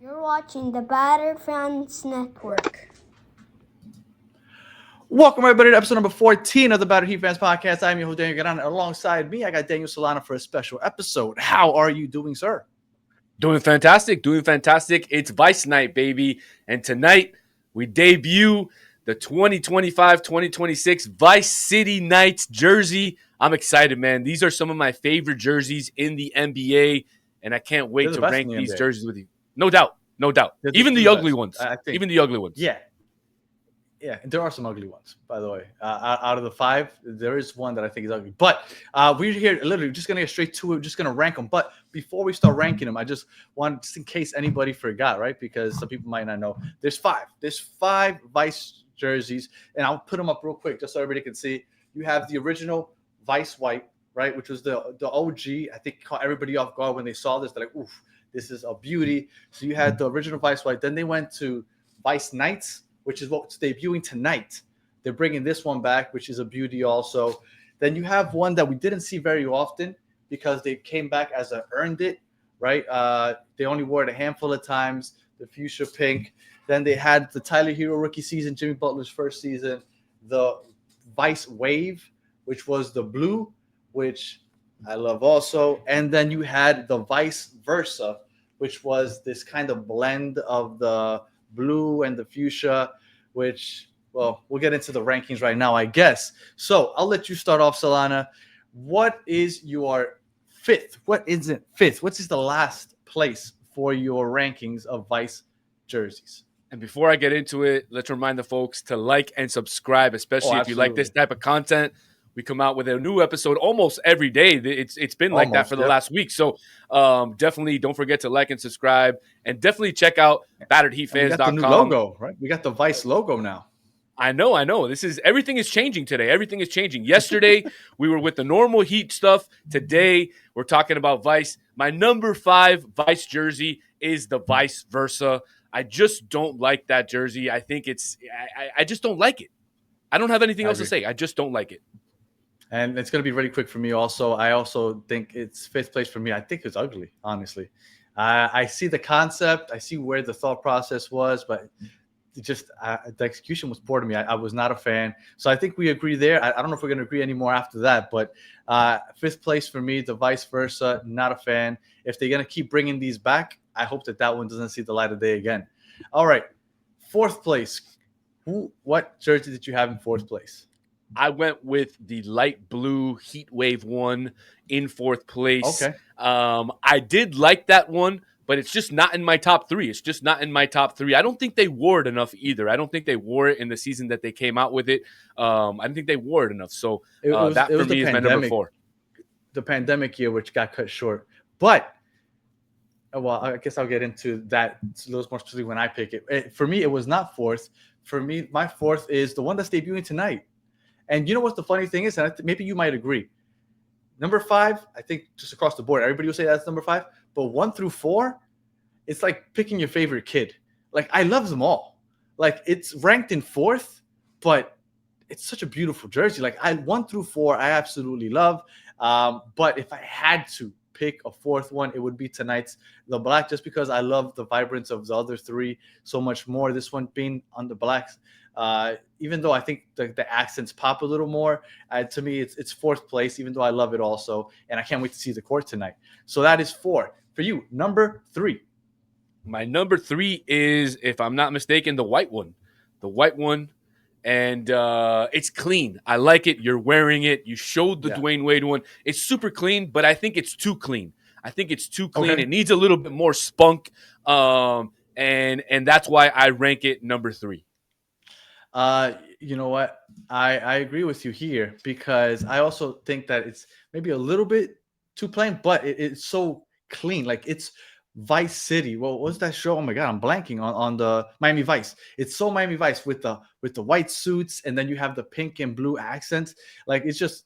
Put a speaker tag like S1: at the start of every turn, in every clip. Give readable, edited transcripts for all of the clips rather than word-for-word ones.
S1: You're watching the Batter Fans Network.
S2: Welcome, everybody, to episode number 14 of the Battered Heat Fans Podcast. I'm your host, Daniel Garan. Alongside me, I got Daniel Solana for a special episode. How are you doing, sir?
S3: Doing fantastic. It's Vice Night, baby. And tonight, we debut the 2025-2026 Vice City Knights jersey. I'm excited, man. These are some of my favorite jerseys in the NBA, and I can't wait to rank these jerseys with you. No doubt. Even the ugly ones. Even the ugly ones.
S2: Yeah, there are some ugly ones, by the way. Out of the five, there is one that I think is ugly. But we're here literally just going to get straight to it. We're just going to rank them. But before we start ranking them, I just want, just in case anybody forgot, right? Because some people might not know. There's five. There's five Vice jerseys. And I'll put them up real quick just so everybody can see. You have the original Vice White, right? Which was the OG. I think caught everybody off guard when they saw this. They're like, oof, this is a beauty. So you had the original Vice White. Then they went to Vice Knights, which is what's debuting tonight. They're bringing this one back, which is a beauty also. Then you have one that we didn't see very often because they came back as a earned it, right? They only wore it a handful of times, the fuchsia pink. Then they had the Tyler Hero rookie season, Jimmy Butler's first season, the Vice Wave, which was the blue, which I love also. And then you had the Vice Versa, which was this kind of blend of the blue and the fuchsia, which, well, we'll get into the rankings right now, I guess. So I'll let you start off, Solana. What is your fifth? What isn't fifth? What is the last place for your rankings of Vice jerseys?
S3: And before I get into it, let's remind the folks to like and subscribe, especially if you like this type of content. We come out with a new episode almost every day. It's been like that for the last week. So definitely don't forget to like and subscribe. And definitely check out batteredheatfans.com.
S2: We got the new logo, right? We got the Vice logo now.
S3: I know. Everything is changing today. Everything is changing. Yesterday, we were with the normal Heat stuff. Today, we're talking about Vice. My number 5 Vice jersey is the Vice Versa. I just don't like that jersey. I think I just don't like it. I don't have anything else to say. I just don't like it.
S2: And it's going to be really quick for me also. I also think it's fifth place for me. I think it's ugly, honestly. I see the concept. I see where the thought process was, but just the execution was poor to me. I was not a fan. So I think we agree there. I don't know if we're going to agree anymore after that, but fifth place for me, the Vice Versa, not a fan. If they're going to keep bringing these back, I hope that one doesn't see the light of day again. All right, fourth place. What jersey did you have in fourth place?
S3: I went with the light blue Heat Wave one in fourth place.
S2: Okay.
S3: I did like that one, but it's just not in my top 3. I don't think they wore it enough either. I don't think they wore it in the season that they came out with it. I don't think they wore it enough. So that for me is my number 4.
S2: The pandemic year, which got cut short. But, well, I guess I'll get into that a little more specifically when I pick it. For me, it was not fourth. For me, my fourth is the one that's debuting tonight. And you know what the funny thing is? And maybe you might agree. Number 5, I think just across the board, everybody will say that's number 5. But 1 through 4, it's like picking your favorite kid. Like, I love them all. Like, it's ranked in 4th, but it's such a beautiful jersey. Like, 1 through 4, I absolutely love. But if I had to pick a 4th one, it would be tonight's the black, just because I love the vibrance of the other 3 so much more. This one being on the blacks. Even though I think the accents pop a little more, to me, it's 4th place, even though I love it also. And I can't wait to see the court tonight. So that is 4. For you, number 3.
S3: My number 3 is, if I'm not mistaken, the white one. And it's clean. I like it. You're wearing it. You showed the Dwayne Wade one. It's super clean, but I think it's too clean. Okay. It needs a little bit more spunk. And that's why I rank it number 3.
S2: You know what? I agree with you here, because I also think that it's maybe a little bit too plain, but it's so clean. Like, it's Vice City. Well, what's that show? Oh my God, I'm blanking on the Miami Vice. It's so Miami Vice with the white suits, and then you have the pink and blue accents. Like, it's just,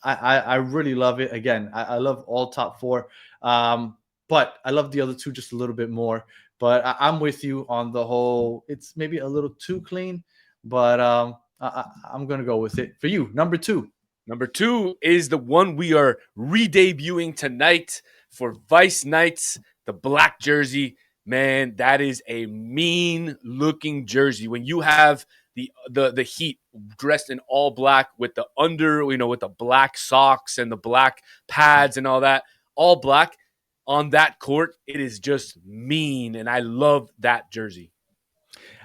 S2: I really love it. Again, I love all top 4. But I love the other 2 just a little bit more. But I'm with you on the whole. It's maybe a little too clean. But I'm going to go with it. For you, number 2.
S3: Number 2 is the one we are re-debuting tonight for Vice Knights, the black jersey. Man, that is a mean looking jersey. When you have the Heat dressed in all black with the with the black socks and the black pads and all that, all black on that court, it is just mean. And I love that jersey.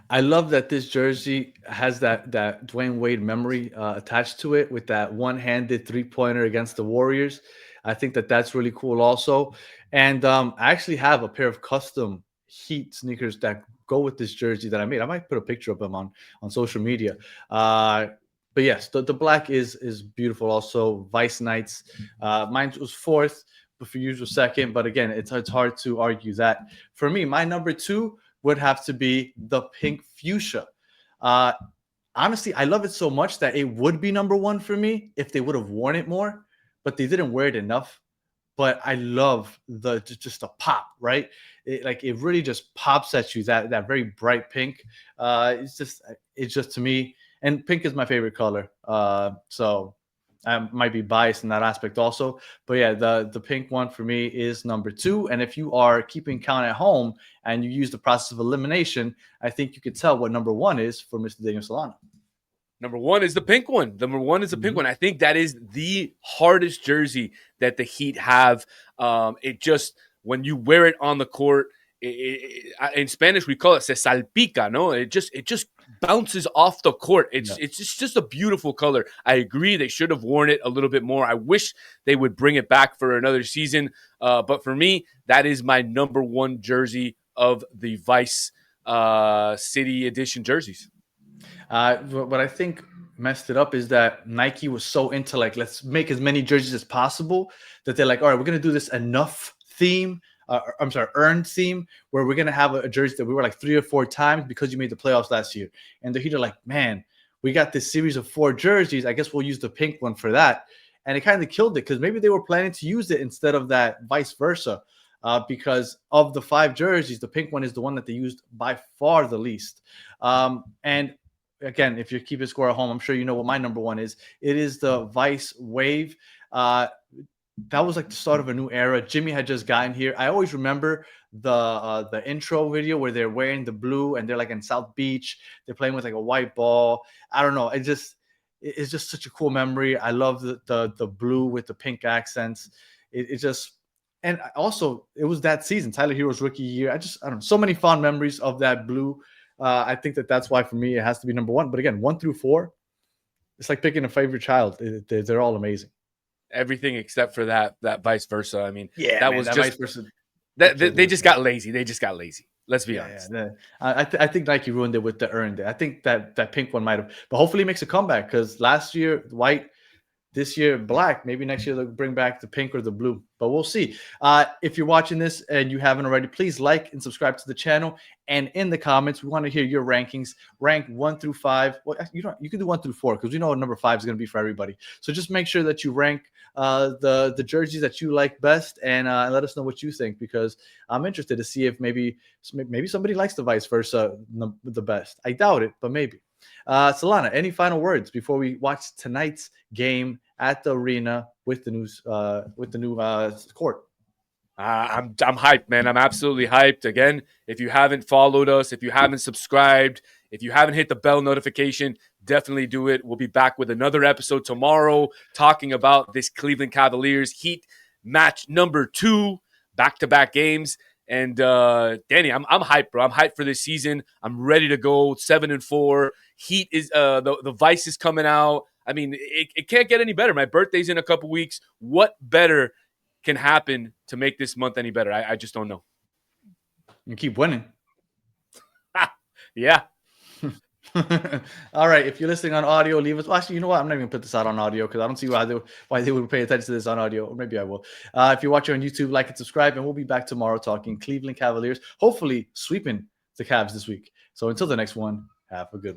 S2: I love that this jersey has that Dwayne Wade memory attached to it with that one-handed three-pointer against the Warriors. I think that that's really cool also. And I actually have a pair of custom Heat sneakers that go with this jersey that I made. I might put a picture of them on social media. But yes, the black is beautiful also. Vice Knights. Mine was fourth, but for you was second. But again, it's hard to argue that. For me, my number two would have to be the pink fuchsia. Honestly, I love it so much that it would be number one for me if they would have worn it more, but they didn't wear it enough. But I love just the pop, right? It really just pops at you, that very bright pink. It's just to me, and pink is my favorite color. So I might be biased in that aspect also. But yeah, the pink one for me is number two. And if you are keeping count at home and you use the process of elimination, I think you could tell what number one is for Mr. Daniel Solana.
S3: Number one is the pink one. Number one is the pink one. I think that is the hardest jersey that the Heat have. It just, when you wear it on the court, in Spanish we call it se salpica, no? It just bounces off the court. It's just a beautiful color. I agree they should have worn it a little bit more. I wish they would bring it back for another season. But for me, that is my number one jersey of the Vice City edition jerseys.
S2: What I think messed it up is that Nike was so into let's make as many jerseys as possible that they're like, all right, we're going to do this enough theme. Earned theme where we're going to have a jersey that we were like 3 or 4 times because you made the playoffs last year. And the Heat are like, man, we got this series of 4 jerseys. I guess we'll use the pink one for that. And it kind of killed it because maybe they were planning to use it instead of that vice versa. Because of the 5 jerseys, the pink one is the one that they used by far the least. And again, if you're keeping score at home, I'm sure you know what my number one is. It is the Vice Wave. That was like the start of a new era. Jimmy had just gotten here. I always remember the intro video where they're wearing the blue and they're like in South Beach. They're playing with like a white ball. I don't know. It's just such a cool memory. I love the blue with the pink accents. And also it was that season, Tyler Hero's rookie year. I don't know. So many fond memories of that blue. I think that's why for me it has to be number one. But again, 1 through 4, it's like picking a favorite child. They're all amazing.
S3: Everything except for that vice versa. I mean,
S2: yeah,
S3: that was just they just got lazy. They just got lazy. Let's be honest.
S2: Yeah. I think Nike ruined it with the earned it. I think that pink one might have, but hopefully it makes a comeback because last year white, this year black. Maybe next year they'll bring back the pink or the blue, but we'll see. If you're watching this and you haven't already, please like and subscribe to the channel. And in the comments, we want to hear your rankings. Rank 1 through 5. Well, you can do 1 through 4 because we know what number 5 is going to be for everybody. So just make sure that you rank the jerseys that you like best and let us know what you think because I'm interested to see if maybe somebody likes the vice versa the best. I doubt it, but maybe. Solana, any final words before we watch tonight's game at the arena with the new court?
S3: I'm hyped, man. I'm absolutely hyped. Again, if you haven't followed us, if you haven't subscribed, if you haven't hit the bell notification, definitely do it. We'll be back with another episode tomorrow talking about this Cleveland Cavaliers Heat match number 2, back-to-back games. And Danny, I'm hyped, bro. I'm hyped for this season. I'm ready to go 7-4. Heat is the Vice is coming out. I mean, it can't get any better. My birthday's in a couple weeks. What better can happen to make this month any better? I just don't know.
S2: You keep winning.
S3: Yeah.
S2: All right. If you're listening on audio, leave us. Well, actually, you know what? I'm not even going to put this out on audio because I don't see why they would pay attention to this on audio. Or maybe I will. If you're watching on YouTube, like and subscribe. And we'll be back tomorrow talking Cleveland Cavaliers, hopefully sweeping the Cavs this week. So until the next one, have a good one.